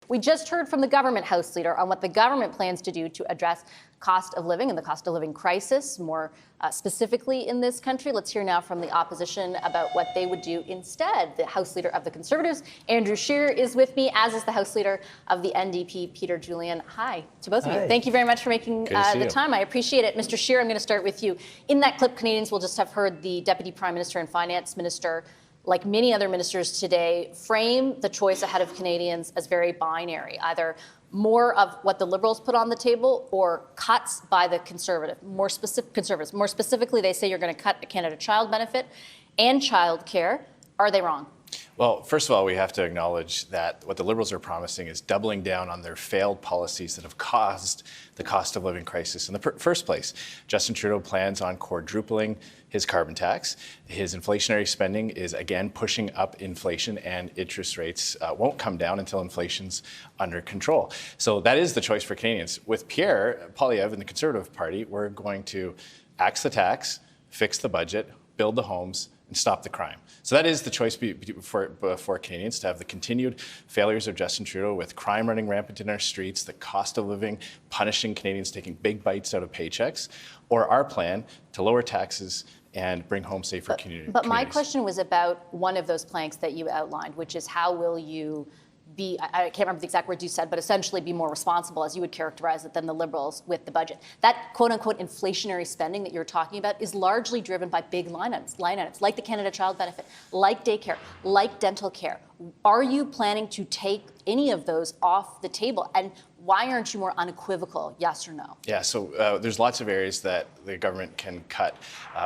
We just heard from the government House Leader on what the government plans to do to address cost of living and the cost of living crisis, more specifically in this country. Let's hear now from the opposition about what they would do instead. The House Leader of the Conservatives, Andrew Scheer, is with me, as is the House Leader of the NDP, Peter Julian. Hi to both of you. Thank you very much for making the time. I appreciate it. Mr. Scheer, I'm going to start with you. In that clip, Canadians will just have heard the Deputy Prime Minister and Finance Minister, like many other ministers today, frame the choice ahead of Canadians as very binary, either more of what the Liberals put on the table or cuts by the Conservatives. More specifically, they say you're going to cut the Canada Child Benefit and childcare. Are they wrong? Well, first of all, we have to acknowledge that what the Liberals are promising is doubling down on their failed policies that have caused the cost of living crisis in the first place. Justin Trudeau plans on quadrupling his carbon tax. His inflationary spending is again pushing up inflation, and interest rates won't come down until inflation's under control. So that is the choice for Canadians. With Pierre Poilievre and the Conservative Party, we're going to axe the tax, fix the budget, build the homes, and stop the crime. So that is the choice for Canadians, to have the continued failures of Justin Trudeau with crime running rampant in our streets, the cost of living punishing Canadians taking big bites out of paychecks, or our plan to lower taxes and bring home safer communities. But my question was about one of those planks that you outlined, which is how will you be, I can't remember the exact words you said, but essentially be more responsible, as you would characterize it, than the Liberals with the budget. That quote-unquote inflationary spending that you're talking about is largely driven by big line items like the Canada Child Benefit, like daycare, like dental care. Are you planning to take any of those off the table? And why aren't you more unequivocal, yes or no? Yeah, so there's lots of areas that the government can cut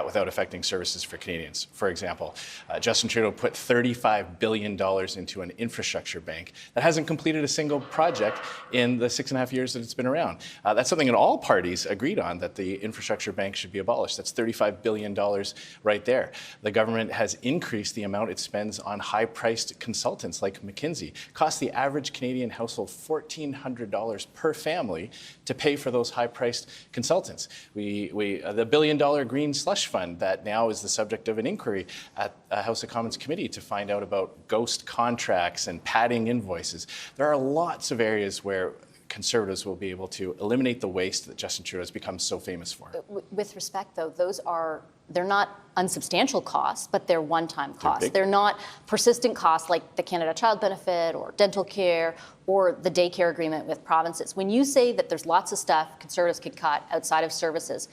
without affecting services for Canadians. For example, Justin Trudeau put $35 billion into an infrastructure bank that hasn't completed a single project in the 6.5 years that it's been around. That's something that all parties agreed on, that the infrastructure bank should be abolished. That's $35 billion right there. The government has increased the amount it spends on high-priced consultants like McKinsey. Costs the average Canadian household $1,400 per family to pay for those high-priced consultants. The $1 billion green slush fund that now is the subject of an inquiry at a House of Commons committee to find out about ghost contracts and padding invoices. There are lots of areas where Conservatives will be able to eliminate the waste that Justin Trudeau has become so famous for. With respect, though, they're not unsubstantial costs, but they're one-time costs. They're not persistent costs like the Canada Child Benefit or dental care or the daycare agreement with provinces. When you say that there's lots of stuff Conservatives could cut outside of services,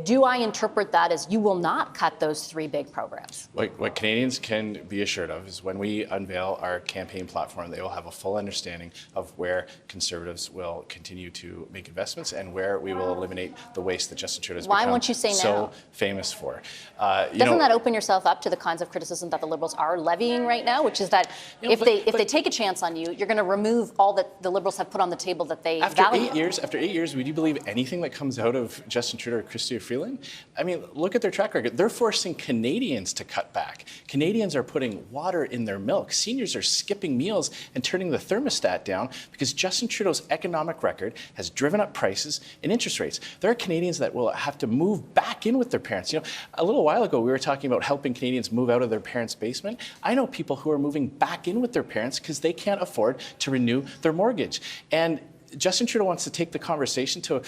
do I interpret that as you will not cut those three big programs? What Canadians can be assured of is when we unveil our campaign platform, they will have a full understanding of where Conservatives will continue to make investments and where we will eliminate the waste that Justin Trudeau has become so famous for. Doesn't that open yourself up to the kinds of criticism that the Liberals are levying right now, which is that if they take a chance on you, you're going to remove all that the Liberals have put on the table that they value? After 8 years, would you believe anything that comes out of Justin Trudeau or Chrystia Freeland? I mean, look at their track record. They're forcing Canadians to cut back. Canadians are putting water in their milk. Seniors are skipping meals and turning the thermostat down because Justin Trudeau's economic record has driven up prices and interest rates. There are Canadians that will have to move back in with their parents. You know, a little while ago, we were talking about helping Canadians move out of their parents' basement. I know people who are moving back in with their parents because they can't afford to renew their mortgage. And Justin Trudeau wants to take the conversation to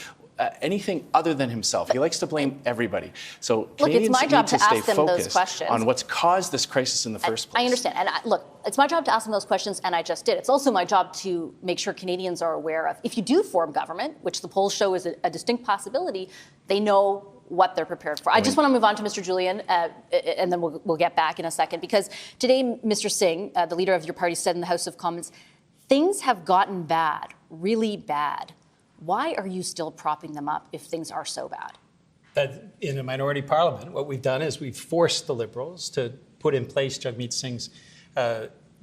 anything other than himself. He likes to blame everybody. So Canadians need to stay focused on what's caused this crisis in the first place. I understand. And it's my job to ask them those questions, and I just did. It's also my job to make sure Canadians are aware of, if you do form government, which the polls show is a distinct possibility, they know what they're prepared for. I just want to move on to Mr. Julian, and then we'll get back in a second. Because today, Mr. Singh, the leader of your party, said in the House of Commons, things have gotten bad, really bad. Why are you still propping them up if things are so bad? That in a minority parliament, what we've done is we've forced the Liberals to put in place Jagmeet Singh's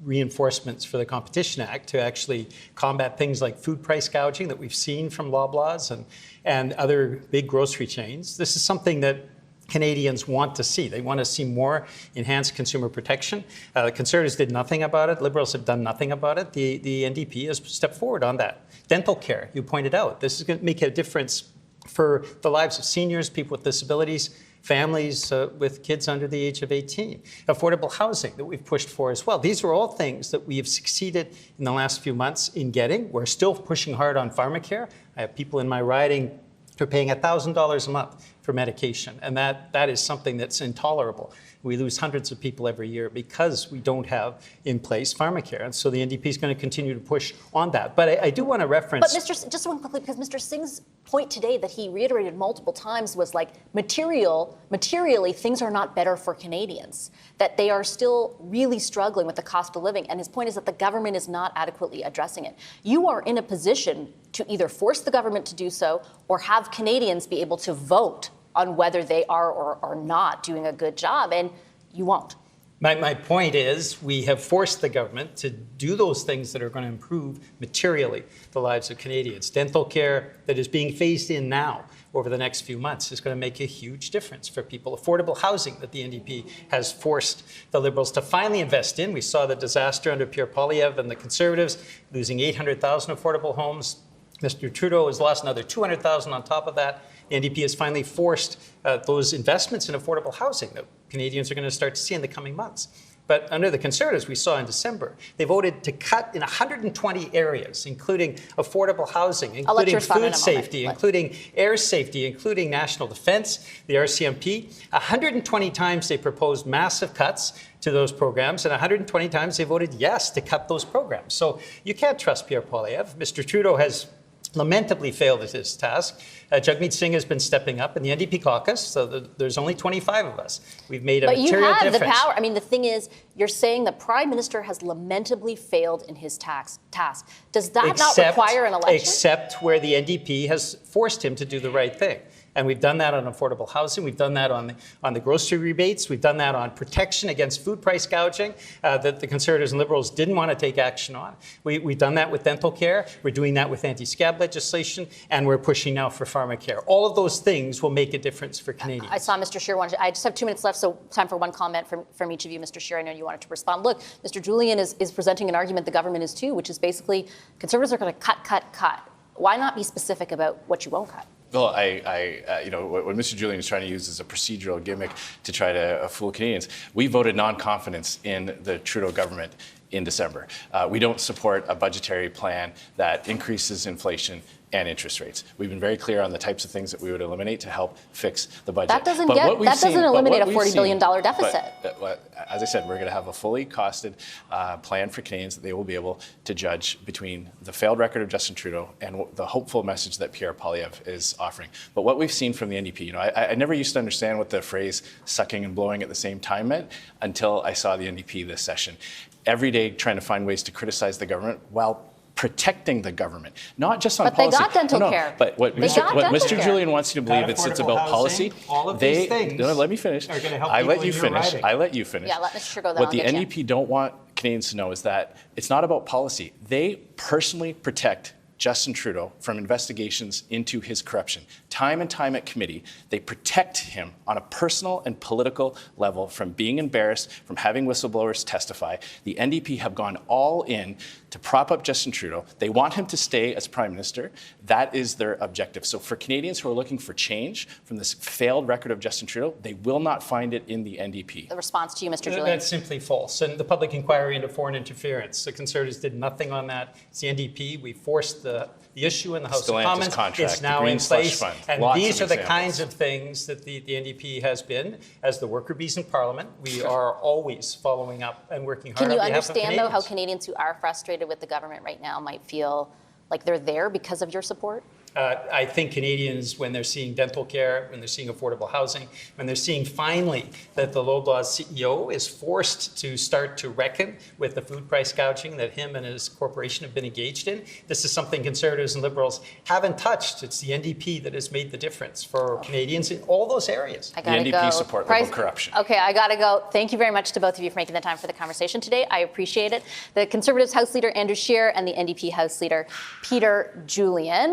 reinforcements for the Competition Act to actually combat things like food price gouging that we've seen from Loblaws and other big grocery chains. This is something that Canadians want to see. They want to see more enhanced consumer protection. The Conservatives did nothing about it. Liberals have done nothing about it. The NDP has stepped forward on that. Dental care, you pointed out. This is going to make a difference for the lives of seniors, people with disabilities, families with kids under the age of 18, affordable housing that we've pushed for as well. These are all things that we have succeeded in the last few months in getting. We're still pushing hard on pharmacare. I have people in my riding who are paying $1,000 a month for medication, and that is something that's intolerable. We lose hundreds of people every year because we don't have in place pharmacare, and so the NDP is going to continue to push on that. But I do want to reference. But just one quickly, because Mr. Singh's point today that he reiterated multiple times was like materially things are not better for Canadians, that they are still really struggling with the cost of living, and his point is that the government is not adequately addressing it. You are in a position to either force the government to do so or have Canadians be able to vote on whether they are or are not doing a good job, and you won't. My point is we have forced the government to do those things that are going to improve materially the lives of Canadians. Dental care that is being phased in now over the next few months is going to make a huge difference for people. Affordable housing that the NDP has forced the Liberals to finally invest in. We saw the disaster under Pierre Poilievre and the Conservatives, losing 800,000 affordable homes. Mr. Trudeau has lost another 200,000 on top of that. The NDP has finally forced those investments in affordable housing that Canadians are going to start to see in the coming months. But under the Conservatives, we saw in December, they voted to cut in 120 areas, including affordable housing, including food safety, including air safety, including national defense, the RCMP. 120 times they proposed massive cuts to those programs, and 120 times they voted yes to cut those programs. So you can't trust Pierre Poilievre. Mr. Trudeau has lamentably failed at his task. Jagmeet Singh has been stepping up in the NDP caucus, so there's only 25 of us. We've made a material difference. But you have the power. I mean, the thing is, you're saying the Prime Minister has lamentably failed in his task. Does that not require an election? Except where the NDP has forced him to do the right thing. And we've done that on affordable housing. We've done that on the grocery rebates. We've done that on protection against food price gouging that the Conservatives and Liberals didn't want to take action on. We've done that with dental care. We're doing that with anti-scab legislation. And we're pushing now for pharmacare. All of those things will make a difference for Canadians. I saw Mr. Scheer wanted. I just have 2 minutes left, so time for one comment from each of you. Mr. Scheer, I know you wanted to respond. Look, Mr. Julian is presenting an argument the government is too, which is basically Conservatives are going to cut. Why not be specific about what you won't cut? Well, what Mr. Julian is trying to use is a procedural gimmick to try to fool Canadians. We voted non-confidence in the Trudeau government in December. We don't support a budgetary plan that increases inflation and interest rates. We've been very clear on the types of things that we would eliminate to help fix the budget. That doesn't eliminate a $40 billion deficit. As I said, we're going to have a fully costed plan for Canadians that they will be able to judge between the failed record of Justin Trudeau and the hopeful message that Pierre Poilievre is offering. But what we've seen from the NDP, I never used to understand what the phrase sucking and blowing at the same time meant until I saw the NDP this session. Every day trying to find ways to criticize the government while protecting the government, not just on policy. But they got dental care. But what Mr. Julian wants you to believe it's about policy. All of these things. No, let me finish. Are going to help I people let you in your finish. riding. I let you finish. Yeah, let Mr. Scheer go. What the NDP don't want Canadians to know is that it's not about policy. They personally protect Justin Trudeau from investigations into his corruption. Time and time at committee, they protect him on a personal and political level from being embarrassed, from having whistleblowers testify. The NDP have gone all in to prop up Justin Trudeau. They want him to stay as Prime Minister. That is their objective. So for Canadians who are looking for change from this failed record of Justin Trudeau, they will not find it in the NDP. The response to you, Mr. Julian. That's simply false. And the public inquiry into foreign interference, the Conservatives did nothing on that. It's the NDP. We forced the issue in the House of Commons. Contract, it's now in place. And Lots these are of the examples. kinds of things that the NDP has been. As the worker bees in Parliament, we are always following up and working hard Can on you behalf of understand, though, how Canadians. Canadians who are frustrated with the government right now might feel like they're there because of your support? I think Canadians, when they're seeing dental care, when they're seeing affordable housing, when they're seeing finally that the Loblaw's CEO is forced to start to reckon with the food price gouging that him and his corporation have been engaged in, this is something Conservatives and Liberals haven't touched. It's the NDP that has made the difference for Canadians in all those areas. The NDP support level corruption. Okay, I got to go. Thank you very much to both of you for making the time for the conversation today. I appreciate it. The Conservatives House Leader Andrew Scheer and the NDP House Leader Peter Julian.